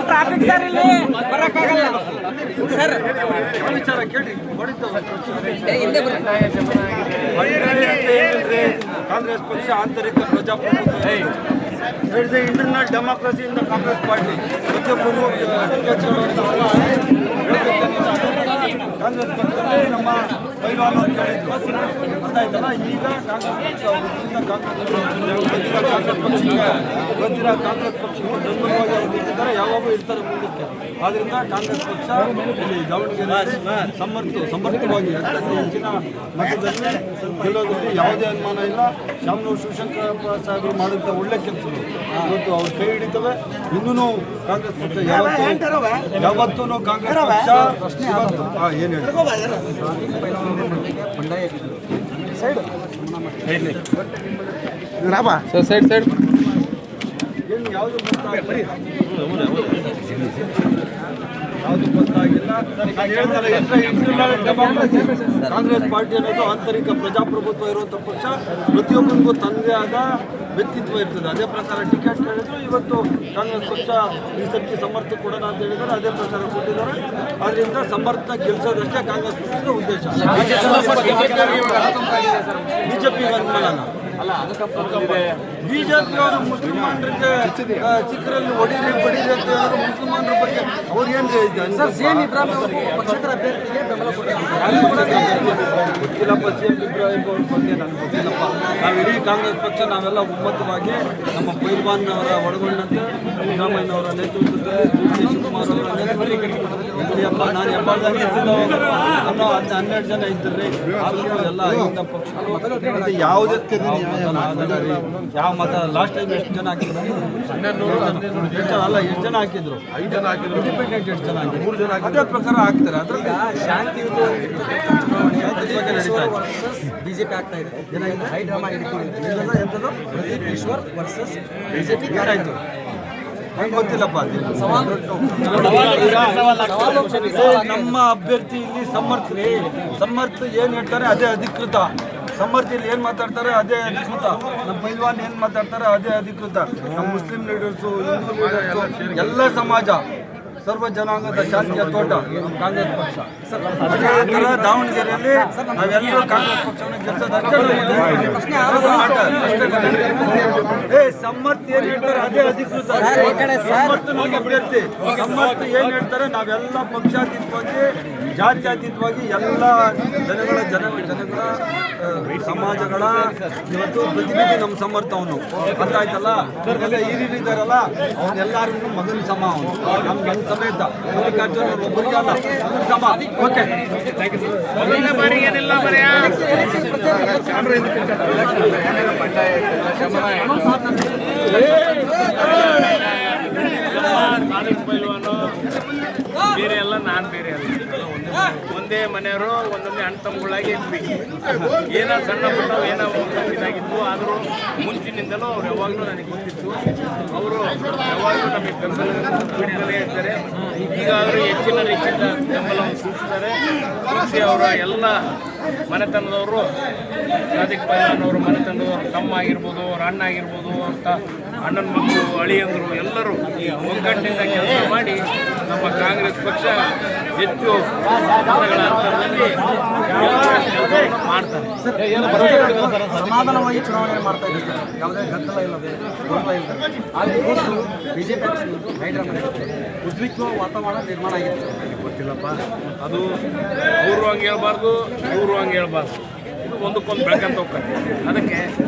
Traffic sir ಇಲ್ಲಿ ಬರಕ್ಕಾಗಲ್ಲ sir. ವಿಚಾರ ಕೇಳಿ ಕಾಂಗ್ರೆಸ್ ಪಕ್ಷ ಆಂತರಿಕ ಪ್ರಜಾಪ್ರಭುತ್ವ, internal democracy in the Congress party. ಪ್ರತಿಯೊಬ್ಬರು ಕಾಂಗ್ರೆಸ್ ಪಕ್ಷದಲ್ಲಿ ನಮ್ಮ ಪೈಲ್ವಾನ್ ಅಂತ ಹೇಳಿದ್ರು, ಗೊತ್ತಾಯ್ತಲ್ಲ. ಈಗ ಕಾಂಗ್ರೆಸ್ ಪಕ್ಷಕ್ಕೆ ಗೊತ್ತಿರೋ ಕಾಂಗ್ರೆಸ್ ಪಕ್ಷಕ್ಕೆ ಬೆಂಬಲವಾಗಿ ನಿಂತಿದ್ದಾರೆ, ಯಾವಾಗೂ ಇರ್ತಾರೆ ಮುಂದಕ್ಕೆ. ಆದ್ದರಿಂದ ಕಾಂಗ್ರೆಸ್ ಪಕ್ಷ ಇಲ್ಲಿ ದಾವಣಗೆರೆ ಸಮರ್ಥವಾಗಿ ಹೆಚ್ಚಿನ ಮಟ್ಟದಲ್ಲಿ ಗೆಲ್ಲೋದ್ರಲ್ಲಿ ಯಾವುದೇ ಅನುಮಾನ ಇಲ್ಲ. ಶಾಮನೂರು ಶಿವಶಂಕರಪ್ಪ ಸಾಹೇಬರು ಮಾಡಿದಂಥ ಒಳ್ಳೆ ಕೆಲಸಗಳು ಇವತ್ತು ಅವ್ರು ಕೈ ಹಿಡಿತವೆ. ಇನ್ನೂ ಕಾಂಗ್ರೆಸ್ ಪಕ್ಷ ಯಾವತ್ತೂ ಕಾಂಗ್ರೆಸ್ ಪಕ್ಷ ಏನು ಹೇಳಿ ಸೈಡ್ ಏನು ಯಾವುದು ಯಾವುದು ಗೊತ್ತಾಗಿಲ್ಲ. ಕಾಂಗ್ರೆಸ್ ಪಾರ್ಟಿ ಅನ್ನೋದು ಆಂತರಿಕ ಪ್ರಜಾಪ್ರಭುತ್ವ ಇರುವಂಥ ಪಕ್ಷ. ಪ್ರತಿಯೊಬ್ಬರಿಗೂ ತನ್ನದೇ ಆದ ವ್ಯಕ್ತಿತ್ವ ಇರ್ತದೆ. ಅದೇ ಪ್ರಕಾರ ಟಿಕೆಟ್ ಹೇಳಿದ್ರು. ಇವತ್ತು ಕಾಂಗ್ರೆಸ್ ಪಕ್ಷ ಈ ಸರ್ತಿ ಸಮರ್ಥ ಕೊಡೋಣ ಅಂತ ಹೇಳಿದ್ದಾರೆ, ಅದೇ ಪ್ರಕಾರ ಕೊಟ್ಟಿದ್ದಾರೆ. ಅದರಿಂದ ಸಮರ್ಥ ಗೆಲ್ಲಿಸೋದಕ್ಕೆ ಕಾಂಗ್ರೆಸ್ ಪಕ್ಷದ ಉದ್ದೇಶ. ಬಿಜೆಪಿ ಅನುಮಾನ ಅಲ್ಲ, ಬಿಜೆಪಿಯವರು ಮುಸಲ್ಮಾನರಿಗೆ ಚಿಕ್ಕರಲ್ಲಿ ಹೊಡೀರಿ ಬಡೀರಿ ಅಂತ ಹೇಳಿದ್ರು. ಮುಸಲ್ಮಾನರ ಬಗ್ಗೆ ಅವ್ರು ಏನು ಪಕ್ಷೇತರ ಅಭ್ಯರ್ಥಿಗೆ ಬೆಂಬಲ ಗೊತ್ತಿಲ್ಲಪ್ಪ. CM ಇಬ್ರಾಹಿಂ ಅವ್ರ ಬಗ್ಗೆ ನನಗೆ ಗೊತ್ತಿಲ್ಲಪ್ಪ. ನಾವು ಇಡೀ ಕಾಂಗ್ರೆಸ್ ಪಕ್ಷ ನಾವೆಲ್ಲ ಒಮ್ಮತವಾಗಿ ನಮ್ಮ ಪೈಲ್ವಾನ್ ಅವರ ಒಳಗೊಂಡಂತೆ ಸಿದ್ದರಾಮಯ್ಯನವರ ನೇತೃತ್ವದಲ್ಲಿ ಶಿವಕುಮಾರ್ ಅವರ ನೇತೃತ್ವದಲ್ಲಿ ನಾನು ಹೆಬ್ಬಾಳ್ದಾಗ ಇದ್ದಿದ್ದು ಅನ್ನೋ 12 ಜನ ಇದ್ದರೆ ಎಲ್ಲ ಐದು ಪಕ್ಷಗಳು ಯಾವುದೇ ಯಾವ ಮತ ಲಾಸ್ಟ್ ಟೈಮ್ ಎಷ್ಟು ಜನ ಹಾಕಿದ್ರು? 1200 ಅಲ್ಲ, ಎಷ್ಟು ಜನ ಹಾಕಿದ್ರು? 5 ಜನ ಹಾಕಿದ್ರು. ಇಂಡಿಪೆಂಡೆಂಟ್ ಎಷ್ಟು ಜನ ಹಾಕಿದ್ರು? 3 ಜನ. ಅದೇ ಪ್ರಕಾರ ಹಾಕ್ತಾರೆ. ಅದರಲ್ಲಿ ಶಾಂತಿಯುತ ಬಿಜೆಪಿ ಆಗ್ತಾ ಇದೆ. ಏನಾಗಿದೆ? ಹೈ ಡ್ರಾಮಾ ಎಂಥದ್ದು? ಪ್ರದೀಪ್ ಈಶ್ವರ್ ವರ್ಸಸ್ ಬಿಜೆಪಿ ಯಾರಾಯ್ತು ನಂಗೆ ಗೊತ್ತಿಲ್ಲಪ್ಪ. ನಮ್ಮ ಅಭ್ಯರ್ಥಿ ಇಲ್ಲಿ ಸಮರ್ಥ ಏನು ಹೇಳ್ತಾರೆ ಅದೇ ಅಧಿಕೃತ. ಸಮರ್ಥಿಯಲ್ಲಿ ಏನು ಮಾತಾಡ್ತಾರೆ ಅದೇ ಅಧಿಕೃತ. ನಮ್ಮ ಪೈಲ್ವಾನ್ ಏನು ಮಾತಾಡ್ತಾರೆ ಅದೇ ಅಧಿಕೃತ. ನಮ್ಮ ಮುಸ್ಲಿಂ ಲೀಡರ್ಸು, ಹಿಂದೂ ಲೀಡರ್ಸು, ಎಲ್ಲ ಸಮಾಜ ಸರ್ವ ಜನಾಂಗದ ಶಾಂತಿಯ ತೋಟ ನಮ್ಮ ಕಾಂಗ್ರೆಸ್ ಪಕ್ಷ. ಅದೇ ಥರ ದಾವಣಗೆರೆಯಲ್ಲಿ ನಾವೆಲ್ಲರೂ ಕಾಂಗ್ರೆಸ್ ಪಕ್ಷವನ್ನು ಗೆಲ್ಸೋದಕ್ಕೆ ಸಮರ್ಥ ಏನು ಹೇಳ್ತಾರೆ ಅದೇ ಅಧಿಕೃತ. ಸಮರ್ಥ ನಮ್ಮ ಅಭ್ಯರ್ಥಿ. ಸಮರ್ಥ ಏನು ಹೇಳ್ತಾರೆ ನಾವೆಲ್ಲ ಪಕ್ಷಾತೀತವಾಗಿ ಜಾತ್ಯತೀತವಾಗಿ ಎಲ್ಲ ಜನಗಳ ಸಮಾಜಗಳ ಇವತ್ತು ಪ್ರತಿನಿಧಿ ನಮ್ಮ ಸಮರ್ಥ ಅವನು. ಅರ್ಥ ಆಯ್ತಲ್ಲ? ಎಲ್ಲ ಹಿರಿಯರಿದ್ದಾರಲ್ಲ ಅವನ್ನೆಲ್ಲರಿಗೂ ಮಗನ ಸಮ ಅವನು. ನಮ್ಗೆ ಹೆಂಗ್ ಸಮೇತ ಮಲ್ಲಿಕಾರ್ಜುನ ಒಬ್ಬರಿಗೆ ಅಲ್ಲ ಸಮ. ಓಕೆ, ಬೇರೆ ಎಲ್ಲ ನಾನು ಬೇರೆ ಅಲ್ಲ, ಒಂದೇ ಮನೆಯವರು ಒಂದೊಂದೇ ಅಣ್ಣ ತಮ್ಮಗಳಾಗಿ ಇದ್ವಿ. ಏನೋ ಸಣ್ಣ ಪುಟ್ಟ ಏನೋ ಇದಾಗಿತ್ತು. ಆದರೂ ಮುಂಚಿನಿಂದಲೂ ಅವ್ರು ಯಾವಾಗಲೂ ನನಗೆ ಗೊತ್ತಿತ್ತು. ಅವರು ಯಾವಾಗಲೂ ನಮಗೆ ಬೆಂಬಲ ಇರ್ತಾರೆ. ಈಗ ಅವರು ಹೆಚ್ಚಿನ ರೀತಿಯಿಂದ ಬೆಂಬಲವನ್ನು ಸೂಚಿಸ್ತಾರೆ. ಸೂಚಿಸಿ ಅವರ ಎಲ್ಲ ಮನೆತನದವರು, ರಾಜಕೀಯ ಪೈಲ್ವಾನವರು ಮನೆತನದವರು, ತಮ್ಮ ಆಗಿರ್ಬೋದು, ಅವ್ರ ಅಣ್ಣ ಆಗಿರ್ಬೋದು ಅಂತ ಅಣ್ಣನ ಮಕ್ಕಳು, ಅಳಿಯಂದರು ಎಲ್ಲರೂ ಒಗ್ಗಟ್ಟಿನಿಂದ ಕೆಲಸ ಮಾಡಿ ನಮ್ಮ ಕಾಂಗ್ರೆಸ್ ಪಕ್ಷ ಹೆಚ್ಚು ಮತಗಳ ಅಂತರದಲ್ಲಿ ಮಾಡ್ತಾರೆ. ಸಮಾಧಾನವಾಗಿ ಚುನಾವಣೆ ಮಾಡ್ತಾ ಇದ್ದಾರೆ. ಯಾವುದೇ ಗದ್ದಲ ಇಲ್ಲದೆ ಆದರೆ ಬಿಜೆಪಿ ಉದ್ವಿಗ್ನ ವಾತಾವರಣ ನಿರ್ಮಾಣ ಆಗಿದೆ. ಗೊತ್ತಿಲ್ಲಪ್ಪ, ಅದು ಅವರು ಹಂಗೆ ಹೇಳ್ಬಾರ್ದು, ಇವರು ಹಂಗೆ ಹೇಳ್ಬಾರ್ದು. ಇದು ಒಂದಕ್ಕೊಂದು ಬೆಳ್ಕೊಂತ ಹೋಗ್ತಾರೆ. ಅದಕ್ಕೆ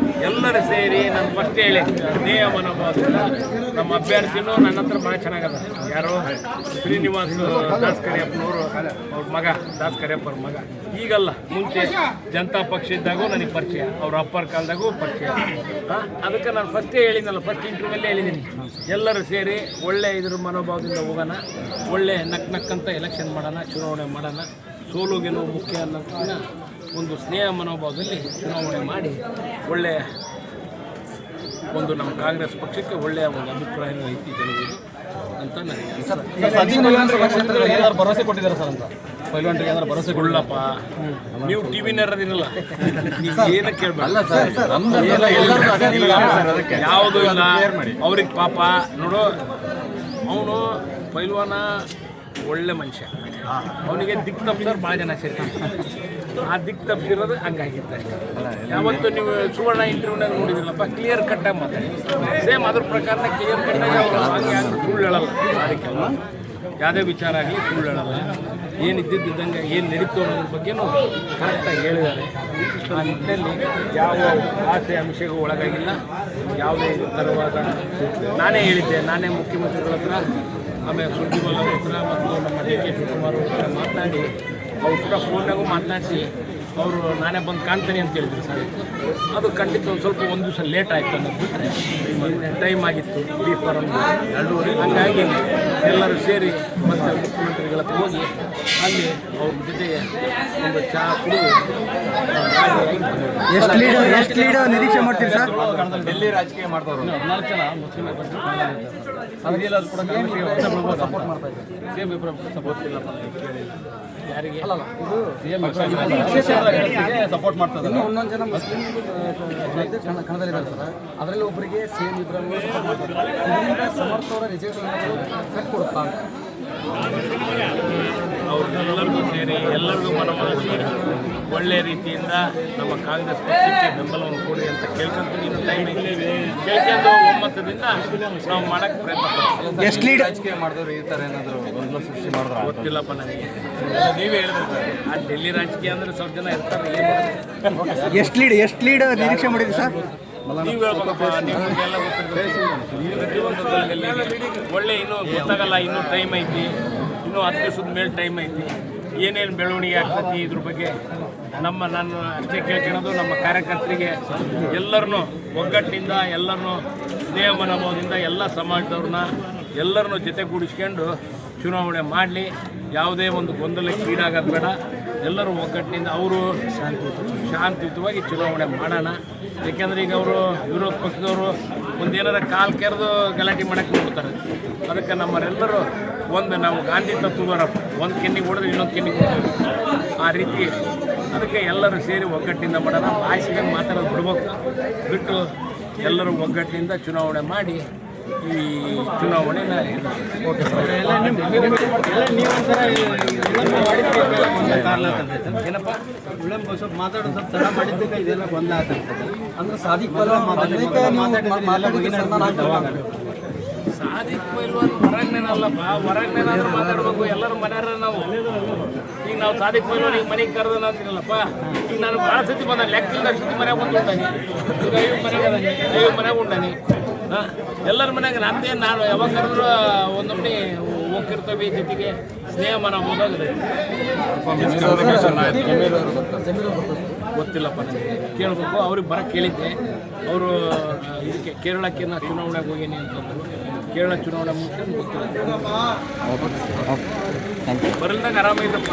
ಎಲ್ಲರೂ ಸೇರಿ ನಾನು ಫಸ್ಟ್ ಹೇಳಿ ಸ್ನೇಹ ಮನೋಭಾವದಿಂದ ನಮ್ಮ ಅಭ್ಯರ್ಥಿನೂ ನನ್ನ ಹತ್ರ ಭಾಳ ಚೆನ್ನಾಗದ. ಯಾರು ಶ್ರೀನಿವಾಸ್ ದಾಸ್ ಕರಿಯಪ್ಪನವರು ಅವ್ರ ಮಗ, ದಾಸ್ ಕರಿಯಪ್ಪರ ಮಗ. ಈಗಲ್ಲ, ಮುಂಚೆ ಜನತಾ ಪಕ್ಷ ಇದ್ದಾಗೂ ನನಗೆ ಪರಿಚಯ, ಅವ್ರ ಅಪ್ಪರ ಕಾಲದಾಗೂ ಪರಿಚಯ. ಅದಕ್ಕೆ ನಾನು ಫಸ್ಟೇ ಹೇಳಿದ್ನಲ್ಲ, ಫಸ್ಟ್ ಇಂಟರ್ವ್ಯೂಲ್ಲೇ ಹೇಳಿದ್ದೀನಿ, ಎಲ್ಲರೂ ಸೇರಿ ಒಳ್ಳೆ ಇದ್ರ ಮನೋಭಾವದಿಂದ ಹೋಗೋಣ, ಒಳ್ಳೆ ನಕ್ಕಂತ ಎಲೆಕ್ಷನ್ ಮಾಡೋಣ, ಚುನಾವಣೆ ಮಾಡೋಣ. ಸೋಲು ಗೆಲುವು ಮುಖ್ಯ ಅನ್ನೋದಕ್ಕಿಂತ ಒಂದು ಸ್ನೇಹ ಮನೋಭಾವದಲ್ಲಿ ಚುನಾವಣೆ ಮಾಡಿ ಒಳ್ಳೆಯ ಒಂದು ನಮ್ಮ ಕಾಂಗ್ರೆಸ್ ಪಕ್ಷಕ್ಕೆ ಒಳ್ಳೆಯ ಒಂದು ಅಭಿಪ್ರಾಯ ಐತಿ ಜನರಿಗೆ ಅಂತ ನನಗೆ ಏನಾದ್ರು ಭರವಸೆ ಕೊಟ್ಟಿದ್ದಾರೆ ಸರ್ ಅಂತ ಪೈಲ್ವಾನ್ರಿಗೆ ಏನಾದ್ರು ಭರವಸೆ ಕೊಡ್ಲಪ್ಪ. ನೀವು ಟಿವಿನ ಇರೋದಿನಲ್ಲ, ಏನು ಕೇಳಬೇಡ, ಯಾವುದೂ ಇಲ್ಲ ಅವ್ರಿಗೆ ಪಾಪ. ನೋಡು, ಅವನು ಪೈಲ್ವಾನ ಒಳ್ಳೆ ಮನುಷ್ಯ, ಅವನಿಗೆ ದಿಕ್ಕು ತಪ್ಪಿಸೋರು ಭಾಳ ಜನ ಸೇರ್ತಾರೆ. ಆ ದಿಕ್ಕು ತಪ್ಪಿಸಿರೋದು ಹಂಗಾಗಿತ್ತು. ಯಾವತ್ತು ನೀವು ಸುವರ್ಣ ಇಂಟರ್ವ್ಯೂನಾಗ ನೋಡಿದ್ರಲ್ಲಪ್ಪ, ಕ್ಲಿಯರ್ ಕಟ್ಟಾಗಿ ಮಾತಾಡಿ, ಸೇಮ್ ಅದ್ರ ಪ್ರಕಾರ ಕ್ಲಿಯರ್ ಕಟ್ಟಾಗಿ ಅವರು ಹಂಗೆ ಸುಳ್ಳು ಹೇಳಲ್ಲ. ಅದಕ್ಕೆಲ್ಲ ಯಾವುದೇ ವಿಚಾರ ಆಗಲಿ ಸುಳ್ಳು ಹೇಳಲ್ಲ. ಏನಿದ್ದಂಗೆ ಏನು ನಡೀತು ಅನ್ನೋದ್ರ ಬಗ್ಗೆನೂ ಕರೆಕ್ಟಾಗಿ ಹೇಳಿದ್ದಾರೆ. ಆ ನಿಟ್ಟಿನಲ್ಲಿ ಯಾವ ಆಸೆ ಅಂಶಗೂ ಒಳಗಾಗಿಲ್ಲ. ಯಾವುದೇ ಥರವಾದ ನಾನೇ ಹೇಳಿದ್ದೆ, ನಾನೇ ಮುಖ್ಯಮಂತ್ರಿಗಳ ಹತ್ರ, ಆಮೇಲೆ ಸುರ್ಜಿವಾಲ ಅವ್ರ ಹತ್ರ ಮತ್ತು ನಮ್ಮ ಡಿ ಕೆ ಶಿವಕುಮಾರ್ ಅವ್ರ ಹತ್ರ ಮಾತನಾಡಿ, ಅವ್ರ ಕೂಡ ಫೋನ್ನಾಗೂ ಮಾತನಾಡಿಸಿ ಅವರು ನಾನೇ ಬಂದು ಕಾಣ್ತೀನಿ ಅಂತ ಹೇಳಿದ್ರು ಸರ್. ಅದು ಖಂಡಿತ ಒಂದು ಸ್ವಲ್ಪ ಒಂದು ದಿವಸ ಲೇಟ್ ಆಯಿತು ಅನ್ನೋದು ಬಿಟ್ಟರೆ ಟೈಮ್ ಆಗಿತ್ತು ಬಿ ಫಾರಮ್ 2:30. ಹಂಗಾಗಿ ಎಲ್ಲರೂ ಸೇರಿ ಮತ್ತು ಮುಖ್ಯಮಂತ್ರಿಗಳ ಹತ್ರ ಹೋಗಿ ಅಲ್ಲಿ ಅವ್ರ ಜೊತೆಗೆ ಒಂದು ಚಹಾ ಕುಡಿದು ಎಷ್ಟು ಲೀಡ್ ನಿರೀಕ್ಷೆ ಮಾಡ್ತೀರಿ ಸರ್? ಡೆಲ್ಲಿ ರಾಜಕೀಯ ಮಾಡ್ತಾವ್ರು 14 ಜನ ಮುಸ್ಲಿಂ ಅದೆಲ್ಲರೂ ಕೂಡ ಸಪೋರ್ಟ್ ಮಾಡ್ತಾ ಇದ್ದಾರೆ. ಸೇಮ್ ಸಪೋರ್ಟ್ ಇಲ್ಲಪ್ಪ ಯಾರಿಗೆ ಸಪೋರ್ಟ್ ಮಾಡ್ತಾರೆ. ಇನ್ನೂ 11 ಜನ ಮುಸ್ಲಿಂ ಕಣದಲ್ಲಿದ್ದಾರೆ ಸರ್. ಅದರಲ್ಲಿ ಒಬ್ಬರಿಗೆ ಸೇಮ್ ಇಬ್ಬರನ್ನು ಸಪೋರ್ಟ್ ಮಾಡ್ತಾರೆ. ಇದರಿಂದ ಸಮರ್ಥವರ ರಿಸಲ್ಟ್ ಕಟ್ ಕೊಡುತ್ತಾ ಅಂತ ಅವ್ರನ್ನೆಲ್ಲರಿಗೂ ಸೇರಿ ಎಲ್ಲರಿಗೂ ಮನವೊಲಿಸಿ ಒಳ್ಳೆಯ ರೀತಿಯಿಂದ ನಮ್ಮ ಕಾಂಗ್ರೆಸ್ ಪಕ್ಷಕ್ಕೆ ಬೆಂಬಲವನ್ನು ಕೊಡಿ ಅಂತ ಕೇಳ್ಕೊಂತೀನಿ. ಇನ್ನು ಟೈಮ್ ಐತೆ, ಕೇಳ್ಕೊಂಡು ಒಮ್ಮತದಿಂದ ನಾವು ಮಾಡೋಕ್ಕೆ ಪ್ರಯತ್ನ ಪಡ್ತೀವಿ. ಎಷ್ಟು ಲೀಡ್ ರಾಜಕೀಯ ಮಾಡಿದವರು ಈ ಥರ ಏನಾದರೂ ಗೊಂದಲ ಸೃಷ್ಟಿ ಮಾಡಿದ್ರೆ ಗೊತ್ತಿಲ್ಲಪ್ಪ ನನಗೆ. ನೀವೇ ಹೇಳಿದ್ರೆ ಆ ಡೆಲ್ಲಿ ರಾಜಕೀಯ ಅಂದರೆ ಸ್ವಲ್ಪ ಜನ ಇರ್ತಾರೆ. ಏನು ಎಷ್ಟು ಲೀಡ್ ನಿರೀಕ್ಷೆ ಮಾಡಿದ್ರಿ ಸರ್? ನೀವು ಹೇಳ್ಬೇಕಪ್ಪ, ನಿಮಗೆಲ್ಲ ಗೊತ್ತಿರ್ತದೆ. ಪ್ರತಿಯೊಂದು ಒಳ್ಳೆ ಇನ್ನೂ ಗೊತ್ತಾಗಲ್ಲ, ಇನ್ನೂ ಟೈಮ್ ಐತಿ, ಇನ್ನೂ 10 ದಿವಸದ ಮೇಲೆ ಟೈಮ್ ಐತಿ. ಏನೇನು ಬೆಳವಣಿಗೆ ಆಗ್ತೈತಿ ಇದ್ರ ಬಗ್ಗೆ ನಾನು ಅಷ್ಟೇ ಕೇಳ್ಕೊಳ್ಳೋದು, ನಮ್ಮ ಕಾರ್ಯಕರ್ತರಿಗೆ ಎಲ್ಲರನ್ನೂ ಒಗ್ಗಟ್ಟಿನಿಂದ, ಎಲ್ಲರನ್ನೂ ಸ್ನೇಹ ಮನೋಭಾವದಿಂದ ಎಲ್ಲ ಸಮಾಜದವ್ರನ್ನ ಎಲ್ಲರನ್ನೂ ಜೊತೆಗೂಡಿಸ್ಕೊಂಡು ಚುನಾವಣೆ ಮಾಡಲಿ. ಯಾವುದೇ ಒಂದು ಗೊಂದಲಕ್ಕೆ ಈಡಾಗೋದು ಬೇಡ. ಎಲ್ಲರೂ ಒಗ್ಗಟ್ಟಿನಿಂದ ಅವರು ಶಾಂತಿಯುತವಾಗಿ ಚುನಾವಣೆ ಮಾಡೋಣ. ಏಕೆಂದರೆ ಈಗ ಅವರು ವಿರೋಧ ಪಕ್ಷದವರು ಒಂದೇನಾರ ಕಾಲು ಕೆರೆದು ಗಲಾಟೆ ಮಾಡೋಕ್ಕೆ ನೋಡ್ತಾರೆ. ಅದಕ್ಕೆ ನಮ್ಮರೆಲ್ಲರೂ ನಾವು ಗಾಂಧಿ ತತ್ವದವರಪ್ಪ, ಒಂದು ಕೆನ್ನಿಗೆ ಹೊಡೆದ್ರೆ ಇನ್ನೊಂದು ಕೆನ್ನಿಗೆ ಹೊಡೆದು ಆ ರೀತಿ. ಅದಕ್ಕೆ ಎಲ್ಲರೂ ಸೇರಿ ಒಗ್ಗಟ್ಟಿನಿಂದ ಮಾಡೋಣ. ಭಾಷೆಗೆ ಮಾತಾಡೋದು ಬಿಡ್ಬೇಕು, ಬಿಟ್ಟು ಎಲ್ಲರೂ ಒಗ್ಗಟ್ಟಿನಿಂದ ಚುನಾವಣೆ ಮಾಡಿ ಈ ಚುನಾವಣೆನ ಓಕೆ ಸರ್. ಏನಪ್ಪ ವಿಳಂಬ ಸ್ವಲ್ಪ ಮಾತಾಡೋದು ಸ್ವಲ್ಪ ತಡ ಮಾಡಿದ್ದಕ್ಕೆ ಇದೆಲ್ಲ ಗೊಂದಲ ಆಗ್ತದೆ. ಅಂದ್ರೆ ಸಾದಿಕ್ ಪೈಲ್ವಾನ್ ಸಾದಿಕ್ ಪೈಲ್ವಾನ್ ಹೊರಗ್ನೇನಲ್ಲಪ್ಪ, ಹೊರಗ್ನೇನಾದ್ರೂ ಮಾತಾಡ್ಬೇಕು. ಎಲ್ಲರೂ ಮನೆಯವ್ರ ನಾವು ಈಗ ನಾವು ಸಾದಿಕ್ ಪೈಲ್ವಾನ್ ಈಗ ಮನೆಗೆ ಕರೆದ ಅಂತೀನಲ್ಲಪ್ಪ. ಈಗ ನಾನು ಭಾಳ ಸತಿ ಬಂದ ಲೆಕ್ಕದ ಮನೆಯಾಗ ಒಂದು ಉಂಟಾನಿ, ಈಗ 5 ಮನೆಗೆ ಅದಾನಿ, 5 ಮನೆಗೆ ಉಂಟಾನಿ. ಎಲ್ಲರ ಮನೆಯಾಗ ನಮ್ದೇನು, ನಾನು ಯಾವಾಗ ಕರೆದ್ರು ಒಂದೊಮ್ಮೆ ಹೋಗಿರ್ತವೆ, ಜೊತೆಗೆ ಸ್ನೇಹ ಮನೋಭಾವದಾಗಿದೆ. ಗೊತ್ತಿಲ್ಲಪ್ಪ ನನಗೆ, ಕೇಳಬೇಕು. ಅವ್ರಿಗೆ ಬರೋಕ್ಕೆ ಕೇಳಿದ್ದೆ. ಅವರು ಇದಕ್ಕೆ ಕೇರಳಕ್ಕೆ ನಾ ಚುನಾವಣೆಗೆ ಹೋಗೀನಿ ಅಂತಂದರು. ಕೇರಳ ಚುನಾವಣೆ ಮುಗಿಸ್ಕೊಂಡು ಗೊತ್ತಿಲ್ಲ, ಬರಲ್ದಾಗ ಆರಾಮಾಗಿದ್ದಪ್ಪ.